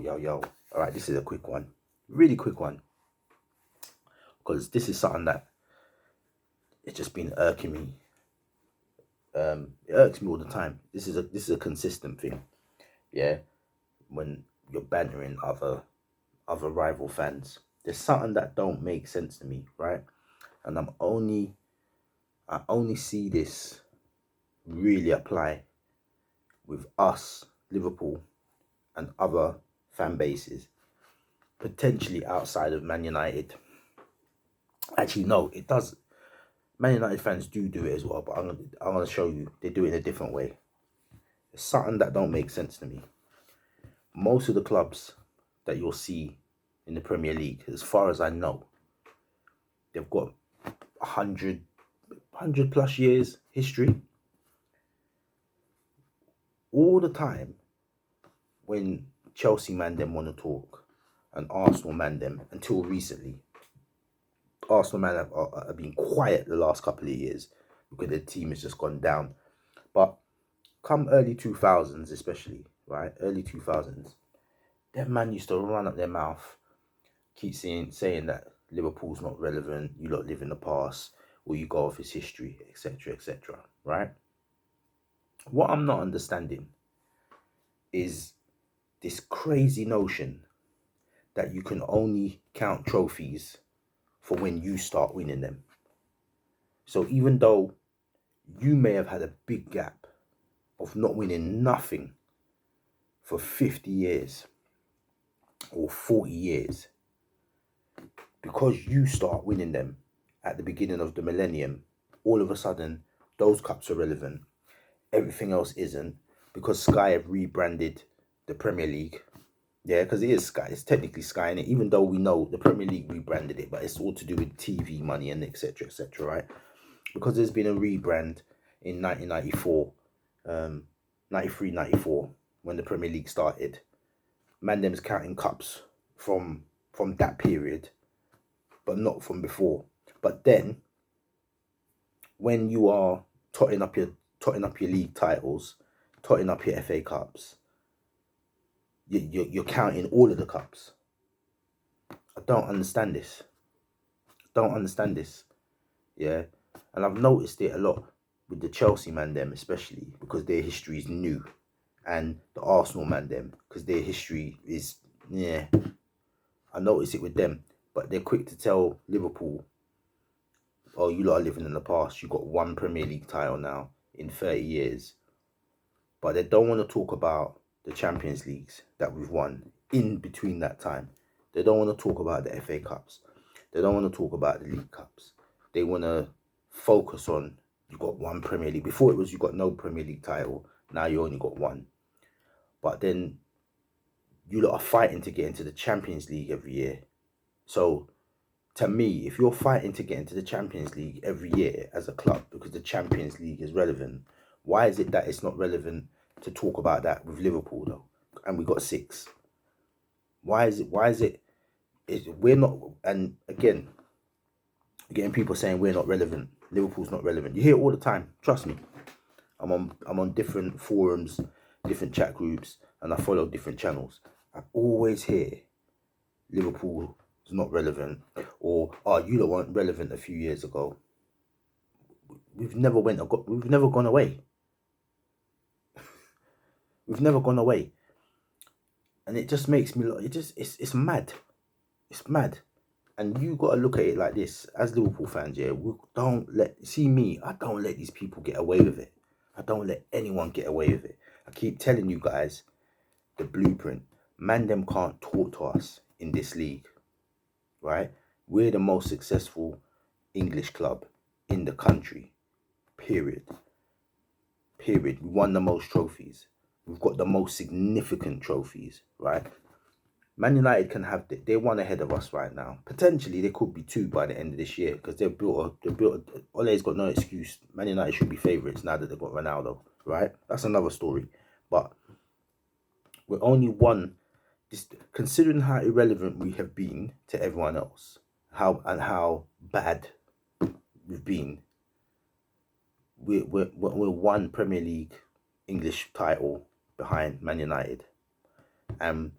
Yo. All right, this is a quick one. Really quick one. Because this is something that it's just been irking me. It irks me all the time. This is a consistent thing. Yeah. When you're bantering other rival fans. There's something that don't make sense to me, right? And I only see this really apply with us, Liverpool, and other fan bases, potentially outside of Man United. Actually, no, it does. Man United fans do it as well, but I'm gonna show you they do it in a different way. It's something that don't make sense to me. Most of the clubs that you'll see in the Premier League, as far as I know, they've got 100 plus years history. All the time, when Chelsea man them want to talk, and Arsenal man them, until recently, Arsenal man have been quiet the last couple of years because their team has just gone down. But come early 2000s, especially, right? Early 2000s, that man used to run up their mouth, keep saying that Liverpool's not relevant, you lot live in the past, or you go off its history, etc., right? What I'm not understanding is this crazy notion that you can only count trophies for when you start winning them. So even though you may have had a big gap of not winning nothing for 50 years or 40 years, because you start winning them at the beginning of the millennium, all of a sudden those cups are relevant. Everything else isn't, because Sky have rebranded the Premier League. Yeah, because it is Sky. It's technically Sky, and even though we know the Premier League rebranded it, but it's all to do with TV money and etc., right? Because there's been a rebrand in 1994, 93, 94, when the Premier League started. Man, them's counting cups from that period, but not from before. But then, when you are totting up your league titles, totting up your FA Cups, you're counting all of the cups. I don't understand this. Yeah, and I've noticed it a lot with the Chelsea man them, especially because their history is new, and the Arsenal man them because their history is I notice it with them, but they're quick to tell Liverpool, "Oh, you lot are living in the past. You got one Premier League title now in 30 years," but they don't want to talk about the Champions Leagues that we've won in between that time. They don't want to talk about the FA Cups. They don't want to talk about the League Cups. They want to focus on, you got one Premier League. Before it was you got no Premier League title. Now you only got one. But then you lot are fighting to get into the Champions League every year. So to me, if you're fighting to get into the Champions League every year as a club because the Champions League is relevant, why is it that it's not relevant to talk about that with Liverpool though? And we got 6. Why is it we're not? And again, getting people saying we're not relevant, Liverpool's not relevant. You hear it all the time. Trust me. I'm on different forums, different chat groups, and I follow different channels. I always hear Liverpool is not relevant, or you lot weren't relevant a few years ago. We've never gone away. We've never gone away. And it just makes me it's mad. It's mad. And you got to look at it like this. As Liverpool fans, yeah, I don't let these people get away with it. I don't let anyone get away with it. I keep telling you guys the blueprint. Man, them can't talk to us in this league, right? We're the most successful English club in the country, period. We won the most trophies. We've got the most significant trophies, right? Man United can have they're one ahead of us right now. Potentially they could be 2 by the end of this year because they've built Ole's got no excuse. Man United should be favourites now that they've got Ronaldo, right? That's another story. But we're only one, considering how irrelevant we have been to everyone else, how bad we've been. We're one Premier League English title behind Man United, and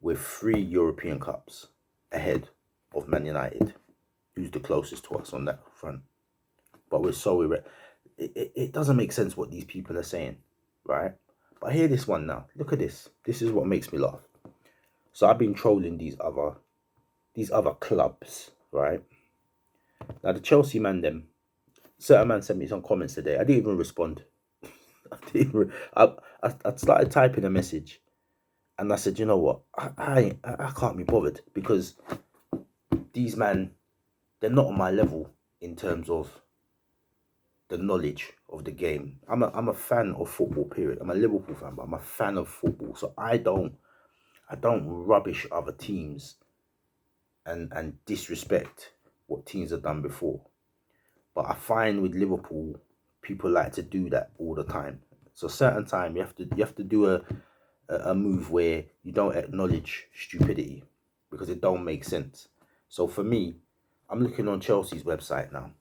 with 3 European Cups ahead of Man United, who's the closest to us on that front. But we're so it doesn't make sense what these people are saying, right? But hear this one now. Look at this. This is what makes me laugh. So I've been trolling these other clubs, right? Now the Chelsea man, them certain man sent me some comments today. I didn't even respond. I started typing a message, and I said, you know what? I can't be bothered, because these man, they're not on my level in terms of the knowledge of the game. I'm a fan of football, period. I'm a Liverpool fan, but I'm a fan of football. So I don't rubbish other teams and disrespect what teams have done before. But I find with Liverpool, people like to do that all the time. So certain time you have to do a move where you don't acknowledge stupidity, because it don't make sense. So for me, I'm looking on Chelsea's website now.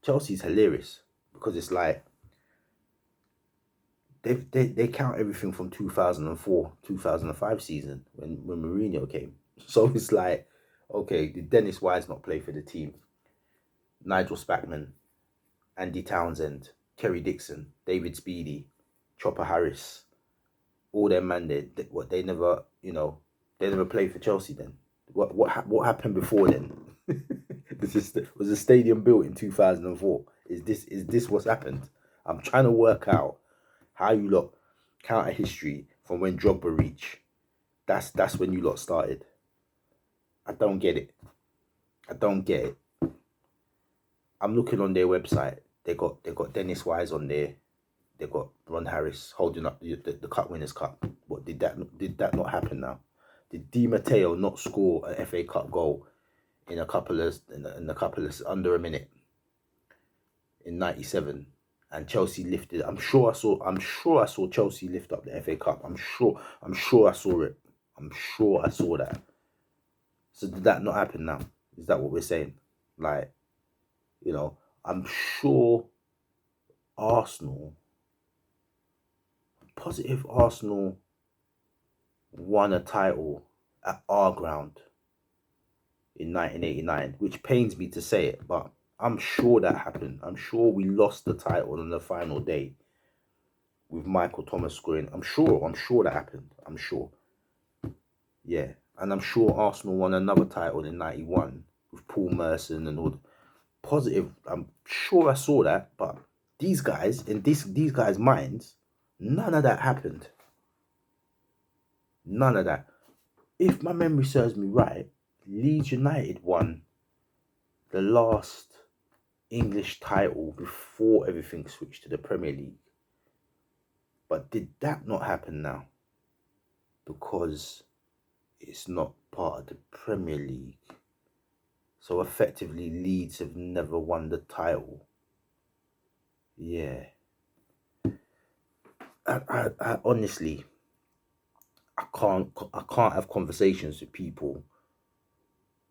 Chelsea's hilarious, because it's like they count everything from 2004, 2005 season when Mourinho came. So it's like, okay, did Dennis Wise not play for the team? Nigel Spackman, Andy Townsend, Kerry Dixon, David Speedy, Chopper Harris, all them man, they never, they never played for Chelsea then. What happened before then? Was the stadium built in 2004? Is this what's happened? I'm trying to work out how you lot counter history from when Drogba reached. That's when you lot started. I don't get it. I'm looking on their website. They got Dennis Wise on there. They got Ron Harris holding up the Cup Winners' Cup. What did that not happen now? Did Di Matteo not score an FA Cup goal in a couple of under a minute in '97? And Chelsea lifted. I'm sure I saw Chelsea lift up the FA Cup. I'm sure I saw it. I'm sure I saw that. So did that not happen now? Is that what we're saying? Like, I'm sure Arsenal won a title at our ground in 1989, which pains me to say it, but I'm sure that happened. I'm sure we lost the title on the final day with Michael Thomas scoring. I'm sure that happened. I'm sure. Yeah. And I'm sure Arsenal won another title in 91 with Paul Merson and all. Positive. I'm sure I saw that, but these guys, in these guys' minds, none of that happened. None of that. If my memory serves me right, Leeds United won the last English title before everything switched to the Premier League. But did that not happen now? Because it's not part of the Premier League. So effectively, Leeds have never won the title. Yeah. I honestly, I can't have conversations with people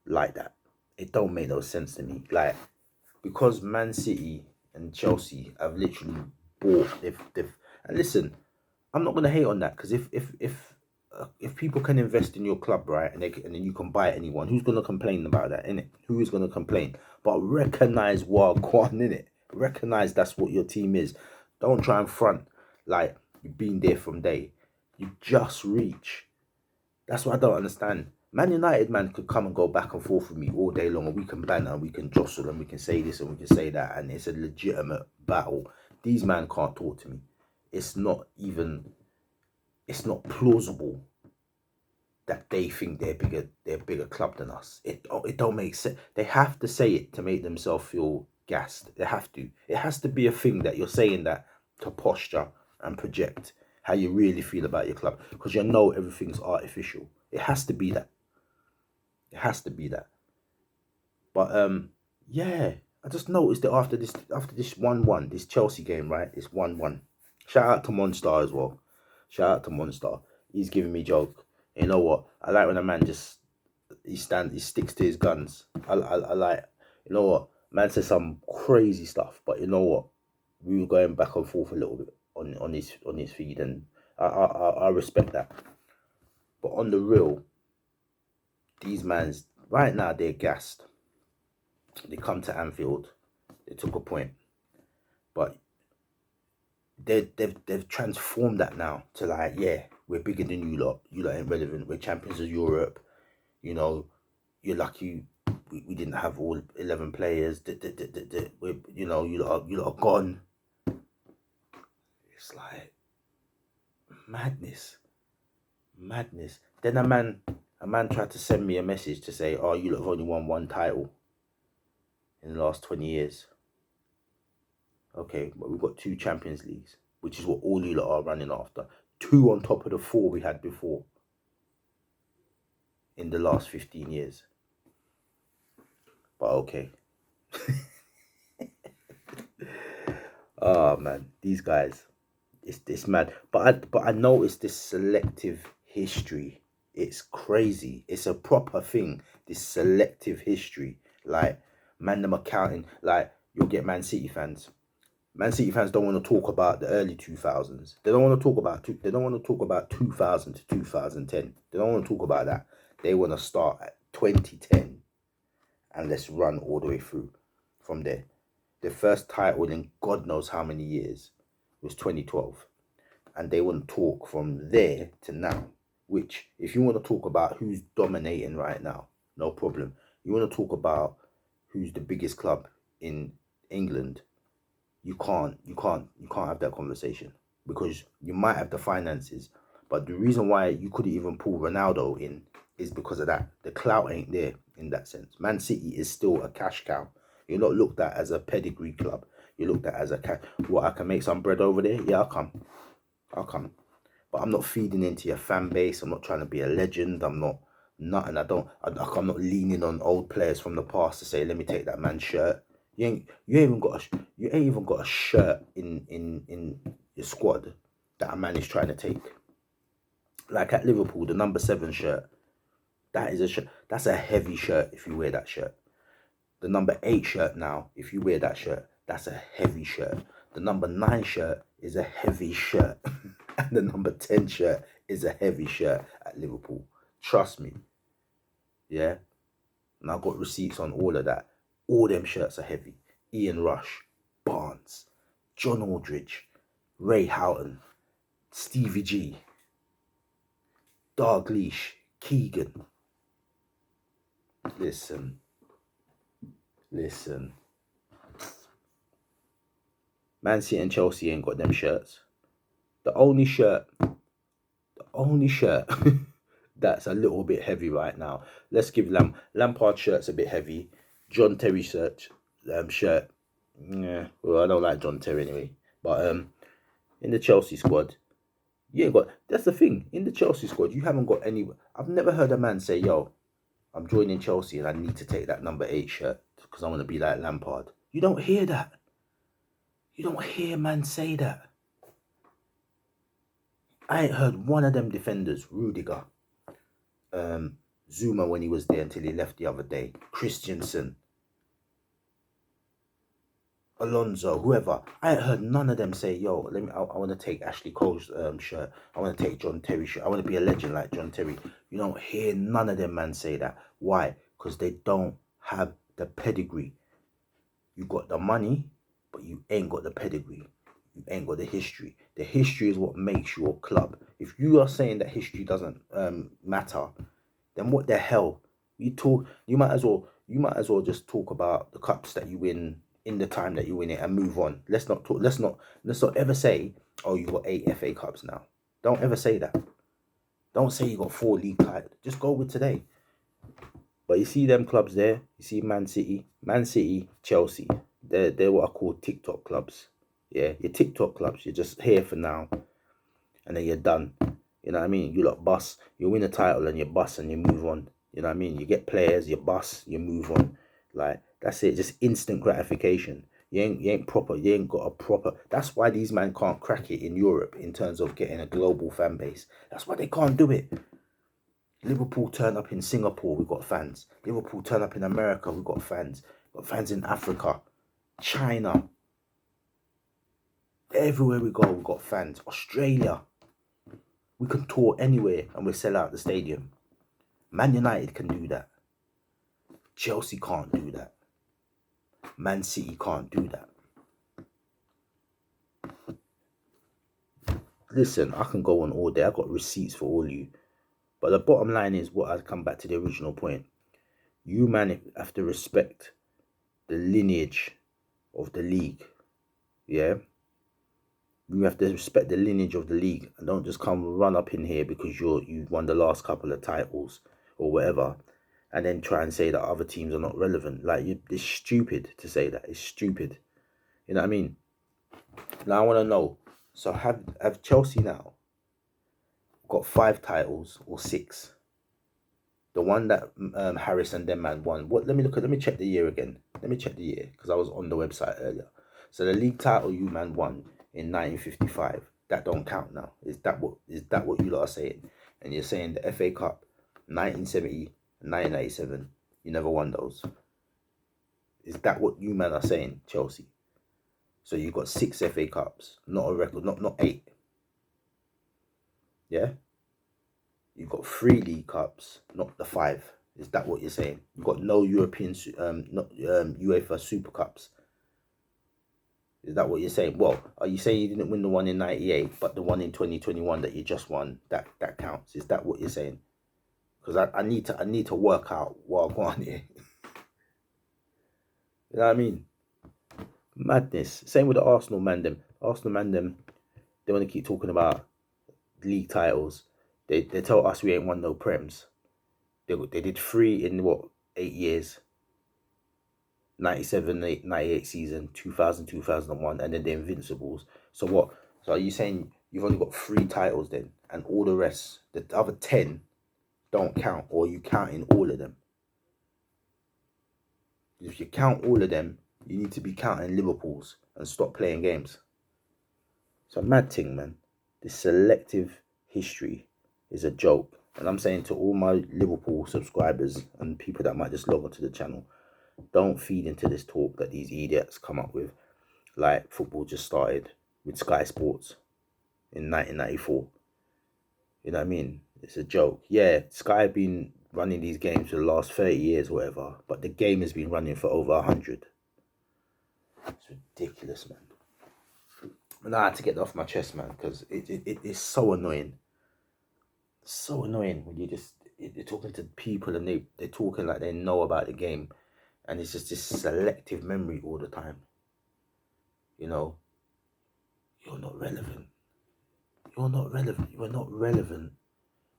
like that. It don't make no sense to me. Like, because Man City and Chelsea have literally bought, they've and listen, I'm not gonna hate on that, because if people can invest in your club, right, and then you can buy anyone, who's gonna complain about that, innit? Who is gonna complain? But recognize Wagwan, innit? Recognize that's what your team is. Don't try and front like you've been there from day. You just reach. That's what I don't understand. Man United, man, could come and go back and forth with me all day long, and we can banter, and we can jostle, and we can say this and we can say that, and it's a legitimate battle. These man can't talk to me. It's not plausible that they think they're a bigger club than us. It don't make sense. They have to say it to make themselves feel gassed. They have to. It has to be a thing that you're saying that to posture and project how you really feel about your club, because everything's artificial. It has to be that. It has to be that. But yeah, I just noticed that after this 1-1, this Chelsea game, right? It's 1-1. Shout out to Monster as well. Shout out to Monster. He's giving me joke. You know what? I like when a man just he sticks to his guns. I like, you know what? Man says some crazy stuff, but you know what? We were going back and forth a little bit on his feed, and I respect that. But on the real, these mans right now they're gassed. They come to Anfield, they took a point, but they've transformed that now to like, yeah, we're bigger than you lot. You lot ain't relevant. We're champions of Europe. You know, you're lucky we didn't have all 11 players. We're, you know, you lot are gone. It's like madness. Then a man tried to send me a message to say, oh, you lot have only won one title in the last 20 years. Okay, but we've got 2 Champions Leagues, which is what all you lot are running after. 2 on top of the 4 we had before in the last 15 years. But okay. Oh man, these guys, it's mad. But I noticed this selective history. It's crazy. It's a proper thing. This selective history, like man, them accounting. Like you'll get Man City fans. Man City fans don't want to talk about the early 2000s. They don't want to talk about They don't want to talk about 2000 to 2010. They don't want to talk about that. They want to start at 2010 and let's run all the way through from there. The first title in God knows how many years was 2012. And they want to talk from there to now. Which, if you want to talk about who's dominating right now, no problem. You want to talk about who's the biggest club in England, you can't have that conversation because you might have the finances, but the reason why you couldn't even pull Ronaldo in is because of that. The clout ain't there in that sense. Man City is still a cash cow. You're not looked at as a pedigree club. You're looked at as a cash. What, I can make some bread over there? Yeah, I'll come. But I'm not feeding into your fan base. I'm not trying to be a legend. I'm not nothing. I'm not leaning on old players from the past to say, let me take that man's shirt. You ain't even got a shirt in your squad that a man is trying to take. Like at Liverpool, the number 7 shirt, that is a shirt. That's a heavy shirt if you wear that shirt. The number 8 shirt now, if you wear that shirt, that's a heavy shirt. The number 9 shirt is a heavy shirt. And the number 10 shirt is a heavy shirt at Liverpool. Trust me. Yeah? And I've got receipts on all of that. All them shirts are heavy. Ian Rush, Barnes, John Aldridge, Ray Houghton, Stevie G, Dalglish, Keegan. Listen. Man City and Chelsea ain't got them shirts. The only shirt that's a little bit heavy right now. Let's give Lampard's shirt's a bit heavy. John Terry's shirt, yeah. Well, I don't like John Terry anyway. But in the Chelsea squad, you ain't got. That's the thing. In the Chelsea squad, you haven't got any. I've never heard a man say, "Yo, I'm joining Chelsea and I need to take that number 8 shirt because I want to be like Lampard." You don't hear that. You don't hear man say that. I ain't heard one of them defenders, Rudiger, Zuma when he was there until he left the other day, Christensen, Alonso, whoever. I ain't heard none of them say, yo, I want to take Ashley Cole's shirt. I want to take John Terry's shirt. I want to be a legend like John Terry. You don't hear none of them man say that. Why? Because they don't have the pedigree. You got the money, but you ain't got the pedigree. You ain't got the history. The history is what makes your club. If you are saying that history doesn't matter, then what the hell? You might as well just talk about the cups that you win in the time that you win it and move on. Let's not ever say, oh, you got 8 FA Cups now. Don't ever say that. Don't say you got 4 league titles. Just go with today. But you see them clubs there. You see Man City, Chelsea. They're what I call TikTok clubs. Yeah, your TikTok clubs. You're just here for now, and then you're done. You know what I mean? You lot bust. You win a title and you bust and you move on. You know what I mean? You get players, you bust, you move on. Like that's it. Just instant gratification. You ain't proper. You ain't got a proper. That's why these men can't crack it in Europe in terms of getting a global fan base. That's why they can't do it. Liverpool turn up in Singapore, we've got fans. Liverpool turn up in America, we've got fans. We've got fans in Africa, China. Everywhere we go, we've got fans. Australia. We can tour anywhere and we sell out the stadium. Man United can do that. Chelsea can't do that. Man City can't do that. Listen, I can go on all day. I got receipts for all you. But the bottom line is what I come back to the original point. You man have to respect the lineage of the league. Yeah? You have to respect the lineage of the league and don't just come run up in here because you've won the last couple of titles or whatever, and then try and say that other teams are not relevant. Like, it's stupid to say that. It's stupid. You know what I mean? Now I want to know. So have Chelsea now got 5 titles or 6? The one that Harris and them man won. What? Let me check the year again. Let me check the year because I was on the website earlier. So the league title you man won in 1955. That don't count now. Is that what you lot are saying? And you're saying the FA Cup 1970 and 1997. You never won those. Is that what you man are saying, Chelsea? So you got 6 FA Cups, not a record, not 8. Yeah. You've got 3 League Cups, not the 5. Is that what you're saying? You've got no European, UEFA Super Cups. Is that what you're saying? Well, are you saying you didn't win the one in 98, but the one in 2021 that you just won, that counts? Is that what you're saying? Because I need to work out what I'm going here. You know what I mean? Madness. Same with the Arsenal man them. They want to keep talking about league titles. They tell us we ain't won no Prems. They did 3 in 8 years. 97, 98 season, 2000, 2001, and then the Invincibles. So what? So are you saying you've only got 3 titles then, and all the rest, the other 10, don't count, or you counting all of them? If you count all of them, you need to be counting Liverpool's and stop playing games. It's a mad thing, man. This selective history is a joke. And I'm saying to all my Liverpool subscribers and people that might just log onto the channel, don't feed into this talk that these idiots come up with. Like, football just started with Sky Sports in 1994. You know what I mean? It's a joke. Yeah, Sky have been running these games for the last 30 years or whatever, but the game has been running for over 100. It's ridiculous, man. And I had to get that off my chest, man, because it is so annoying. So annoying when you're talking to people and they're talking like they know about the game, and it's just this selective memory all the time. You know, you're not relevant. You're not relevant. You are not relevant.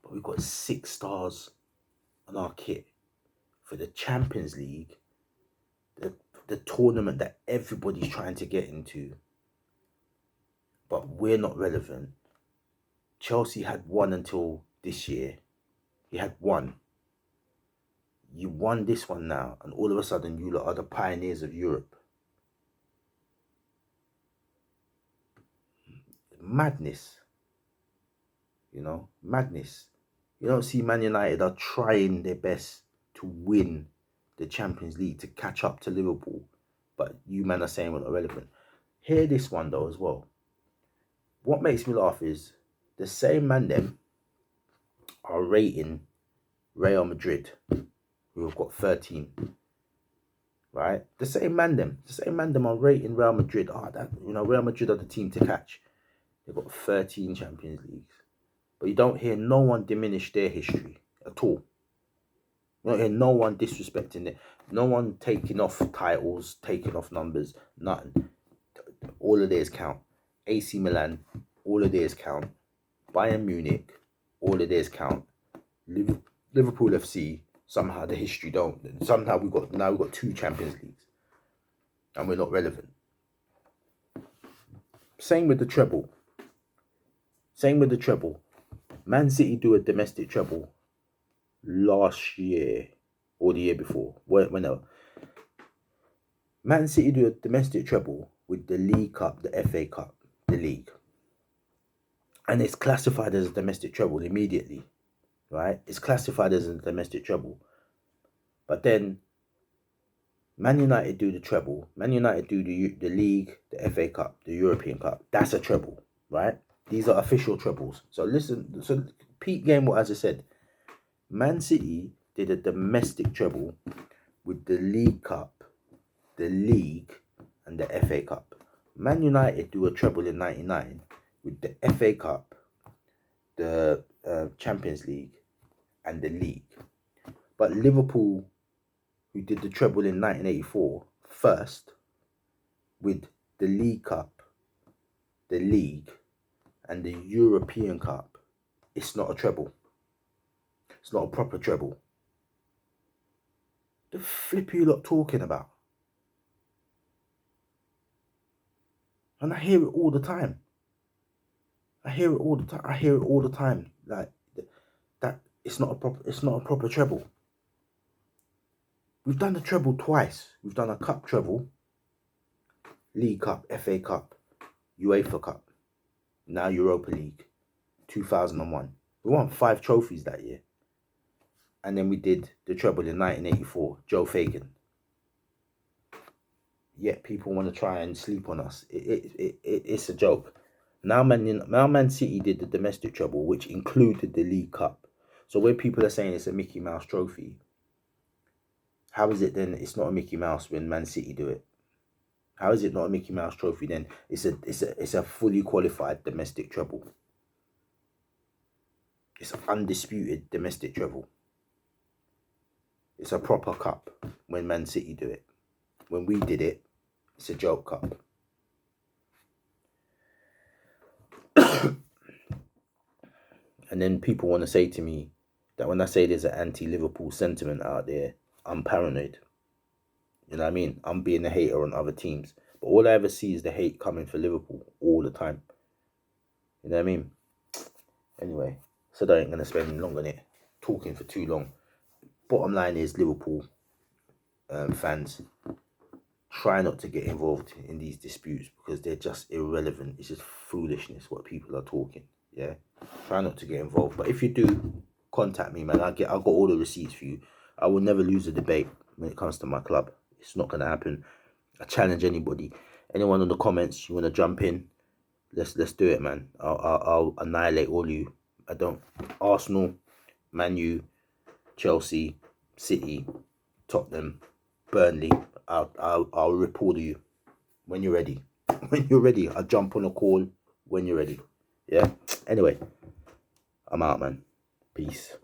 But we've got 6 stars on our kit for the Champions League, the tournament that everybody's trying to get into. But we're not relevant. Chelsea had 1 until this year. He had 1. You won this one now, and all of a sudden you lot are the pioneers of Europe. Madness. You know, madness. You don't see Man United are trying their best to win the Champions League, to catch up to Liverpool, but you man are saying we're not relevant. Hear this one though as well. What makes me laugh is the same man them are rating Real Madrid, who have got 13. Right? The same man them are rating Real Madrid. Real Madrid are the team to catch. They've got 13 Champions Leagues. But you don't hear no one diminish their history at all. You don't hear no one disrespecting it. No one taking off titles, taking off numbers, nothing. All of theirs count. AC Milan, all of theirs count. Bayern Munich, all of theirs count. Liverpool FC, somehow the history don't. Somehow we've got 2 Champions Leagues, and we're not relevant. Same with the treble. Man City do a domestic treble last year or the year before, whenever. Man City do a domestic treble with the League Cup, the FA Cup, the league, and it's classified as a domestic treble immediately, right? It's classified as a domestic treble. But then Man United do the treble. Man United do the league, the FA Cup, the European Cup. That's a treble, right? These are official trebles. So listen, peak game, what as I said, Man City did a domestic treble with the League Cup, the League, and the FA Cup. Man United do a treble in '99 with the FA Cup, the Champions League, and the League. But Liverpool, who did the treble in 1984, first with the League Cup, the League, and the European Cup, it's not a treble. It's not a proper treble. The flip you lot talking about? And I hear it all the time. I hear it all the time. Like that, it's not a proper treble. We've done the treble twice. We've done a cup treble, League Cup, FA Cup, UEFA Cup, now Europa League, 2001. We won 5 trophies that year. And then we did the treble in 1984, Joe Fagan. Yet people want to try and sleep on us. It's a joke. Now Man City did the domestic treble, which included the League Cup. So when people are saying it's a Mickey Mouse trophy, how is it then it's not a Mickey Mouse when Man City do it? How is it not a Mickey Mouse trophy then? It's a fully qualified domestic treble. It's an undisputed domestic treble. It's a proper cup when Man City do it. When we did it, it's a joke cup. And then people want to say to me that when I say there's an anti-Liverpool sentiment out there, I'm paranoid. You know what I mean? I'm being a hater on other teams. But all I ever see is the hate coming for Liverpool all the time. You know what I mean? Anyway, so I ain't going to spend long on it, talking for too long. Bottom line is, Liverpool fans, try not to get involved in these disputes because they're just irrelevant. It's just foolishness what people are talking. Yeah, try not to get involved. But if you do, contact me, man. I've got all the receipts for you. I will never lose a debate when it comes to my club. It's not gonna happen. I challenge anybody. Anyone in the comments, you wanna jump in? Let's do it, man. I'll annihilate all you. I don't. Arsenal, Man U, Chelsea, City, Tottenham, Burnley. I'll report you when you're ready. When you're ready, I'll jump on a call when you're ready. Yeah. Anyway, I'm out, man. Peace.